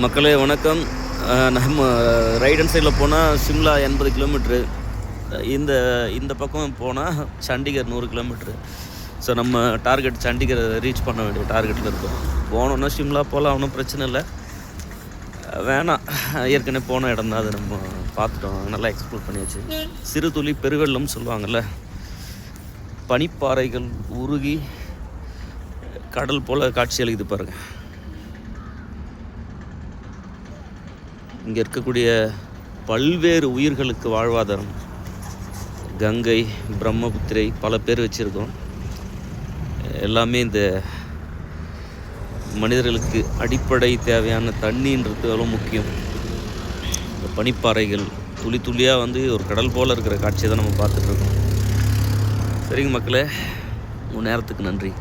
மக்களே வணக்கம். நம்ம ரைட் ஹேண்ட் சைடில் போனால் சிம்லா 80 கிலோமீட்ரு, இந்த இந்த பக்கம் போனால் சண்டிகர் 100 கிலோமீட்ரு. ஸோ நம்ம டார்கெட் சண்டிகரை ரீச் பண்ண வேண்டிய டார்கெட்டில் இருக்கோம். போனோன்னா சிம்லா போகலாம், ஒன்றும் பிரச்சனை இல்லை. வேணாம், ஏற்கனவே போன இடம் தான், அது நம்ம பார்த்துட்டோம், நல்லா எக்ஸ்ப்ளோர் பண்ணியாச்சு. சிறு துளி பெருவெள்ளம்னு சொல்லுவாங்கள்ல, பனிப்பாறைகள் உருகி கடல் போல் காட்சி அளிக்குது பாருங்கள். இங்கே இருக்கக்கூடிய பல்வேறு உயிர்களுக்கு வாழ்வாதாரம். கங்கை, பிரம்மபுத்திரை பல பேர் வச்சுருக்கோம். எல்லாமே இந்த மனிதர்களுக்கு அடிப்படை தேவையான தண்ணின்றது எவ்வளோ முக்கியம். இந்த பனிப்பாறைகள் துளி துளியாக ஒரு கடல் போல் இருக்கிற காட்சியை தான் நம்ம பார்த்துட்ருக்கோம். சரிங்க மக்களே, உங்கள் நேரத்துக்கு நன்றி.